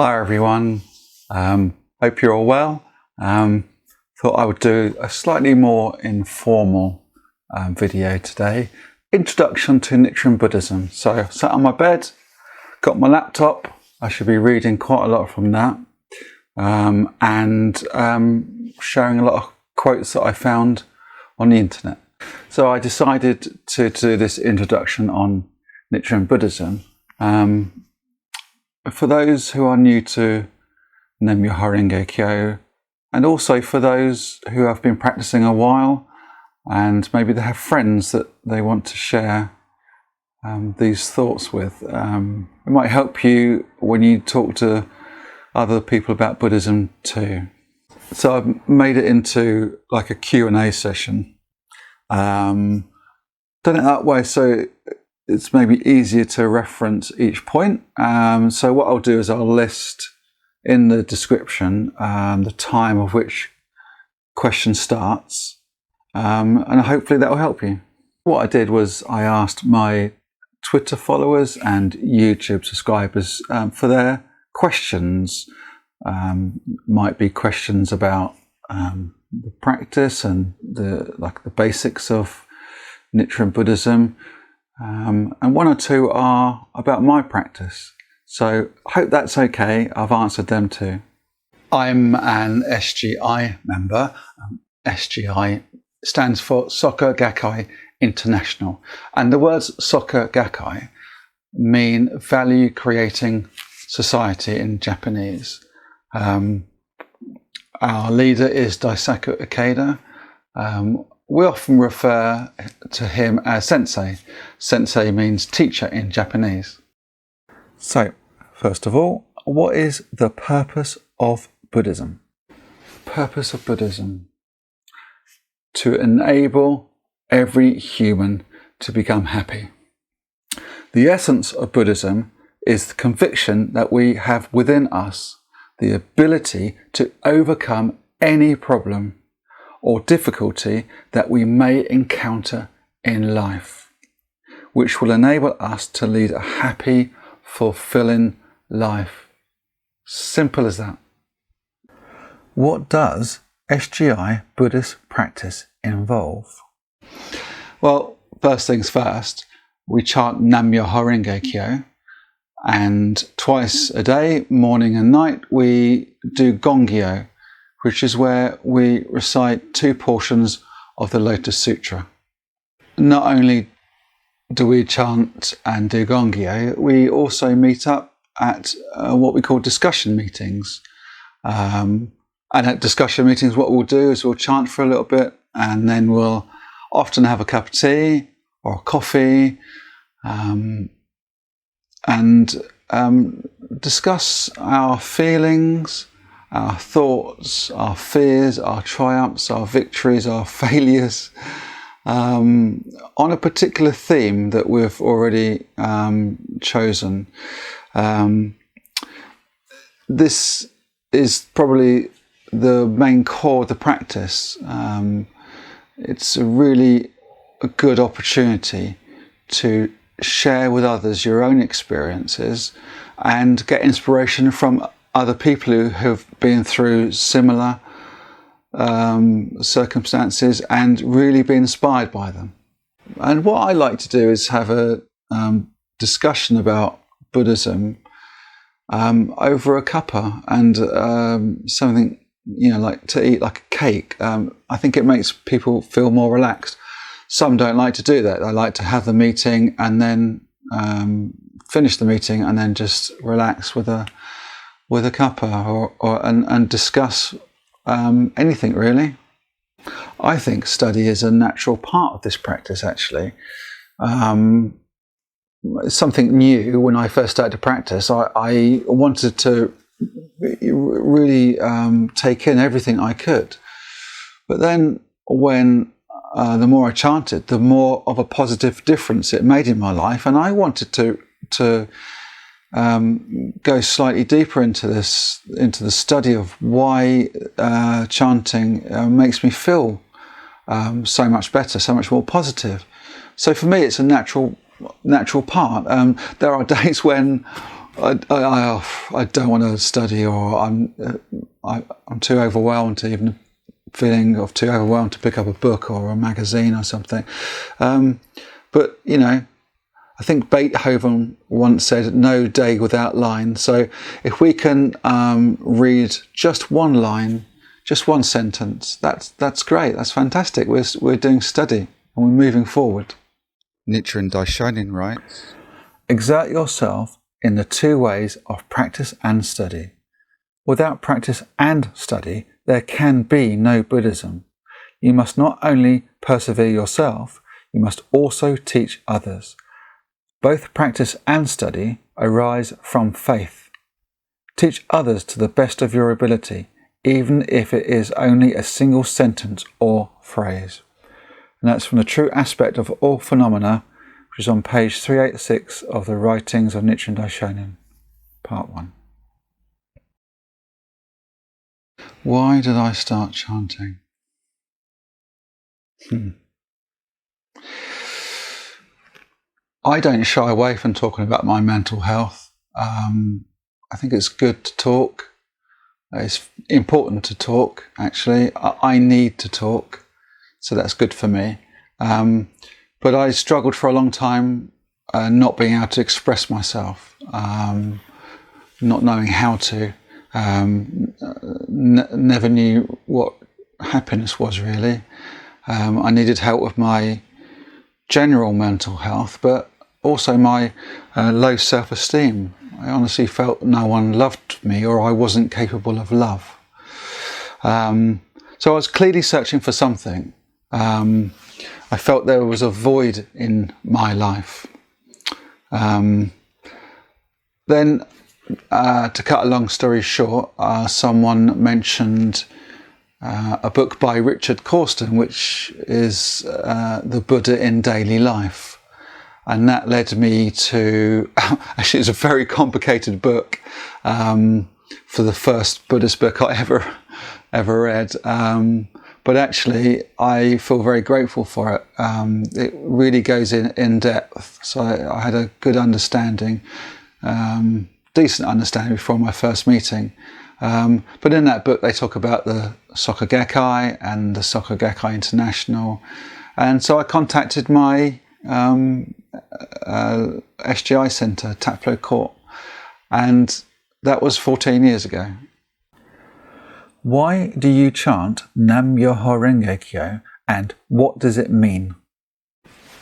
Hi everyone, hope you're all well. Thought I would do a slightly more informal video today. Introduction to Nichiren Buddhism. So I sat on my bed, got my laptop, I should be reading quite a lot from that, and sharing a lot of quotes that I found on the internet. So I decided to do this introduction on Nichiren Buddhism. For those who are new to Nam Myoho Renge Kyo, and also for those who have been practicing a while and maybe they have friends that they want to share these thoughts with. It might help you when you talk to other people about Buddhism too. So I've made it into like a Q&A session. Done it that way so it's maybe easier to reference each point. So what I'll do is I'll list in the description the time of which question starts, and hopefully that will help you. What I did was I asked my Twitter followers and YouTube subscribers for their questions. Might be questions about the practice and the basics of Nichiren Buddhism. And one or two are about my practice. So I hope that's okay. I've answered them too. I'm an SGI member. SGI stands for Soka Gakkai International. And the words Soka Gakkai mean value creating society in Japanese. Our leader is Daisaku Ikeda. We often refer to him as sensei. Sensei means teacher in Japanese. So, first of all, what is the purpose of Buddhism? Purpose of Buddhism: to enable every human to become happy. The essence of Buddhism is the conviction that we have within us the ability to overcome any problem or difficulty that we may encounter in life, which will enable us to lead a happy, fulfilling life. Simple as that. What does SGI Buddhist practice involve? Well, first things first, we chant Nam Myoho Renge Kyo, and twice a day, morning and night, we do Gongyo, which is where we recite 2 portions of the Lotus Sutra. Not only do we chant and do Gongyo, we also meet up at what we call discussion meetings. And at discussion meetings, what we'll do is we'll chant for a little bit, and then we'll often have a cup of tea or a coffee, and discuss our feelings, our thoughts, our fears, our triumphs, our victories, our failures, on a particular theme that we've already chosen. This is probably the main core of the practice. It's a really good opportunity to share with others your own experiences and get inspiration from other people who have been through similar circumstances and really be inspired by them. And what I like to do is have a discussion about Buddhism over a cuppa and something, like to eat like a cake. I think it makes people feel more relaxed. Some don't like to do that. They like to have the meeting and then finish the meeting and then just relax with a cuppa and discuss anything really. I think study is a natural part of this practice actually. It's something new. When I first started to practice, I wanted to really take in everything I could. But then when the more I chanted, the more of a positive difference it made in my life, and I wanted to go slightly deeper into the study of why chanting makes me feel so much better, so much more positive. So for me, it's a natural part. There are days when I don't want to study, or I'm too overwhelmed to even feeling of too overwhelmed to pick up a book or a magazine or something. But you know, I think Beethoven once said, "No day without line." So if we can read just one line, just one sentence, that's great. That's fantastic. We're doing study and we're moving forward. Nichiren Daishonin writes, "Exert yourself in the two ways of practice and study. Without practice and study, there can be no Buddhism. You must not only persevere yourself, you must also teach others. Both practice and study arise from faith. Teach others to the best of your ability, even if it is only a single sentence or phrase." And that's from The True Aspect of All Phenomena, which is on page 386 of the Writings of Nichiren Daishonin, part 1. Why did I start chanting? I don't shy away from talking about my mental health. I think it's good to talk. It's important to talk, actually. I need to talk, so that's good for me. But I struggled for a long time not being able to express myself, not knowing how to. Never knew what happiness was, really. I needed help with my general mental health, but also my low self-esteem. I honestly felt no one loved me, or I wasn't capable of love. So I was clearly searching for something. I felt there was a void in my life. Then, to cut a long story short, someone mentioned a book by Richard Corsten, which is The Buddha in Daily Life. And that led me to, actually it's a very complicated book, for the first Buddhist book I ever read. But actually I feel very grateful for it. It really goes in depth. So I had a good understanding, decent understanding before my first meeting. But in that book they talk about the Soka Gakkai and the Soka Gakkai International. And so I contacted my SGI Centre, Taplow Court, and that was 14 years ago. Why do you chant Nam Myoho Renge Kyo, and what does it mean?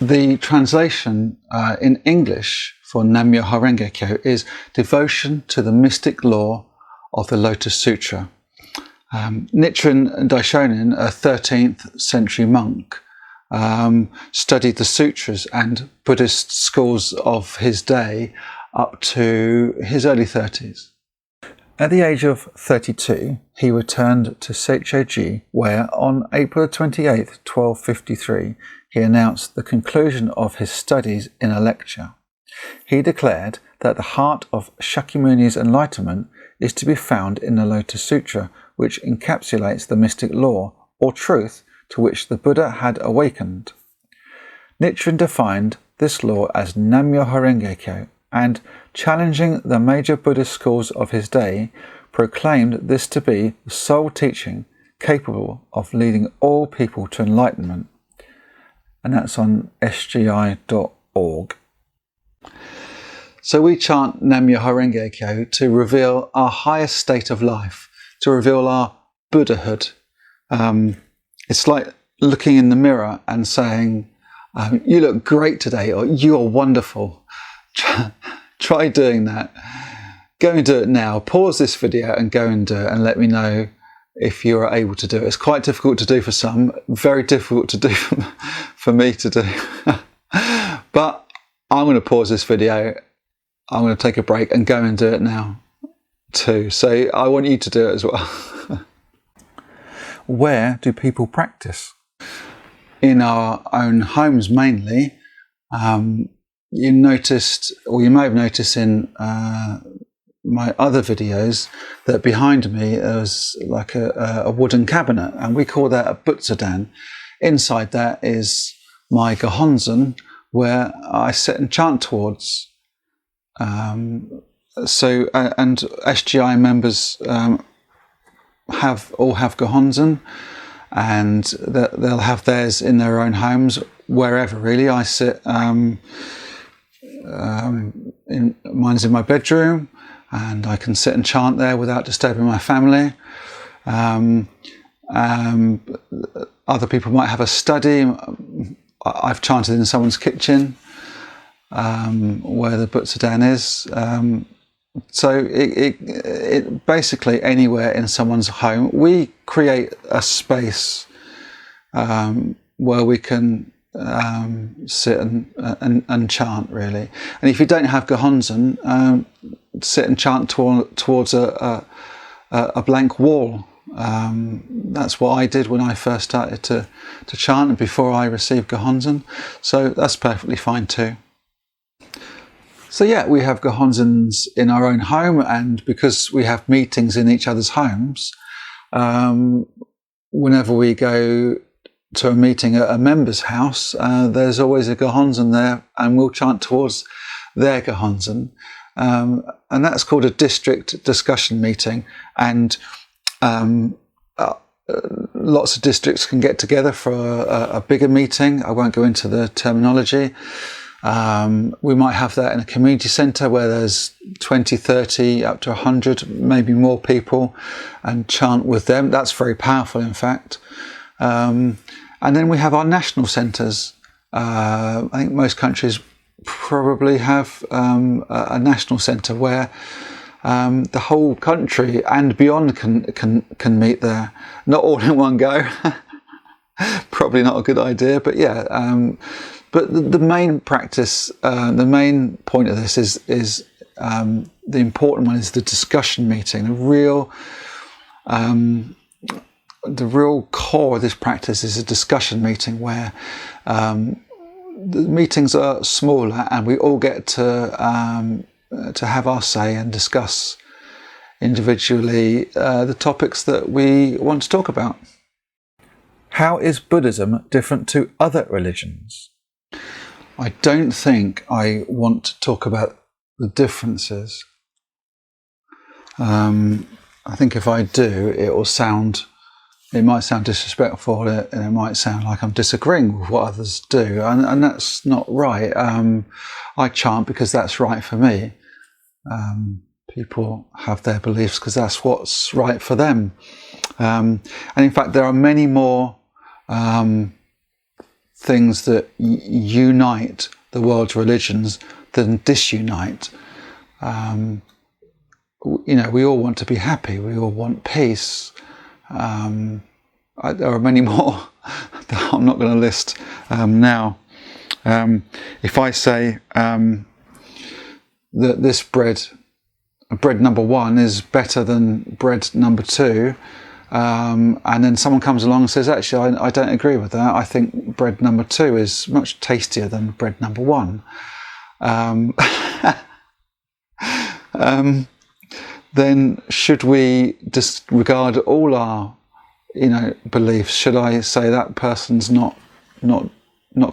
The translation in English for Nam Myoho Renge Kyo is devotion to the mystic law of the Lotus Sutra. Nichiren Daishonin, a 13th century monk, studied the sutras and Buddhist schools of his day up to his early 30s. At the age of 32, he returned to Seichoji, where on April 28, 1253, he announced the conclusion of his studies in a lecture. He declared that the heart of Shakyamuni's enlightenment is to be found in the Lotus Sutra, which encapsulates the mystic law, or truth, to which the Buddha had awakened. Nichiren defined this law as Nam Myoho Renge Kyo, and, challenging the major Buddhist schools of his day, proclaimed this to be the sole teaching capable of leading all people to enlightenment. And that's on SGI.org. So we chant Nam Myoho Renge Kyo to reveal our highest state of life, to reveal our Buddhahood. It's like looking in the mirror and saying, "You look great today," or "You are wonderful." Try doing that. Go and do it now. Pause this video and go and do it, and let me know if you are able to do it. It's quite difficult to do for some, very difficult to do for me to do. But I'm going to pause this video. I'm going to take a break and go and do it now too. So I want you to do it as well. Where do people practice? In our own homes mainly. You noticed, or you may have noticed in my other videos, that behind me there's like a wooden cabinet, and we call that a butsudan. Inside that is my gohonzon, where I sit and chant towards. and SGI members all have Gohonzon, and they'll have theirs in their own homes, wherever really. I sit mine's in my bedroom, and I can sit and chant there without disturbing my family. Other people might have a study. I've chanted in someone's kitchen, where the Butsudan is. So it basically anywhere in someone's home, we create a space where we can sit and chant, really. And if you don't have Gohonzon, sit and chant towards a blank wall. That's what I did when I first started to chant, and before I received Gohonzon. So that's perfectly fine too. So yeah, we have Gohonzons in our own home, and because we have meetings in each other's homes, whenever we go to a meeting at a member's house, there's always a Gohonzon there, and we'll chant towards their Gohonzon. And that's called a district discussion meeting. And lots of districts can get together for a bigger meeting. I won't go into the terminology. We might have that in a community centre where there's 20, 30, up to 100, maybe more people, and chant with them. That's very powerful, in fact. And then we have our national centres. I think most countries probably have a national centre where the whole country and beyond can meet there. Not all in one go. Probably not a good idea, but yeah. But the main practice, the main point of this is the important one is the discussion meeting. The real core of this practice is a discussion meeting where the meetings are smaller, and we all get to have our say and discuss individually the topics that we want to talk about. How is Buddhism different to other religions? I don't think I want to talk about the differences. I think if I do, it might sound disrespectful, and it might sound like I'm disagreeing with what others do, and that's not right. I chant because that's right for me. People have their beliefs because that's what's right for them. And in fact, there are many more things that unite the world's religions than disunite. We all want to be happy. We all want peace. There are many more that I'm not going to list now. If I say that this bread number 1 is better than bread number 2, and then someone comes along and says, actually, I don't agree with that. I think bread number 2 is much tastier than bread number 1. Then should we disregard all our, beliefs? Should I say that person's not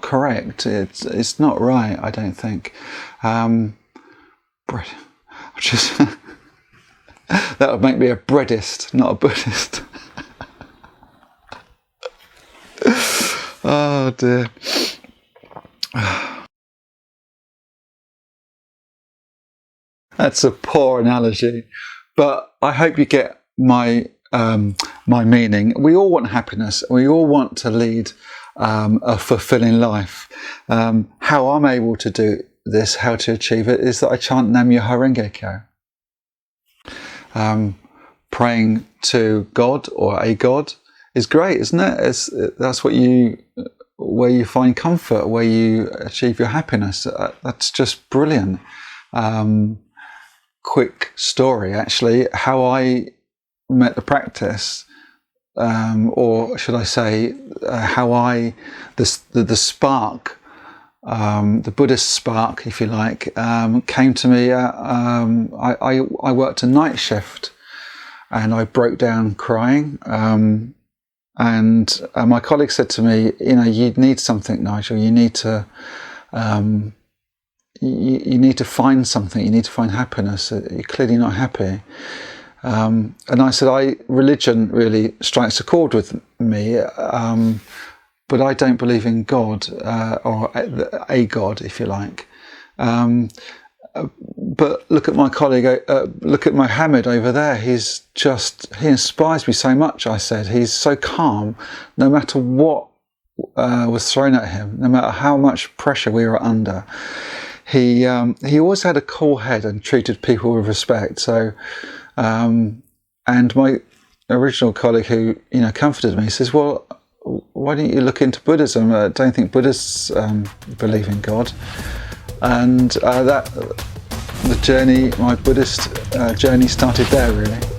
correct? It's not right, I don't think. Bread. That would make me a breadist, not a Buddhist. Oh dear. That's a poor analogy, but I hope you get my meaning. We all want happiness. We all want to lead a fulfilling life. How I'm able to do this, how to achieve it, is that I chant Nam Myoho Renge Kyo. Praying to God or a God is great, isn't it? That's where you find comfort, where you achieve your happiness. That's just brilliant. Quick story, actually, how I met the practice, or should I say, how the spark, the Buddhist spark, if you like, came to me. I worked a night shift, and I broke down crying. And my colleague said to me, you need something, Nigel. You need to you need to find something, you need to find happiness. You're clearly not happy. And I said, religion really strikes a chord with me, but I don't believe in God, or a God, if you like. But look at my colleague, look at Mohammed over there. He inspires me so much, I said. He's so calm, no matter what was thrown at him, no matter how much pressure we were under. He always had a cool head and treated people with respect. So, and my original colleague who, comforted me, says, well, why don't you look into Buddhism? I don't think Buddhists believe in God. And my Buddhist journey started there, really.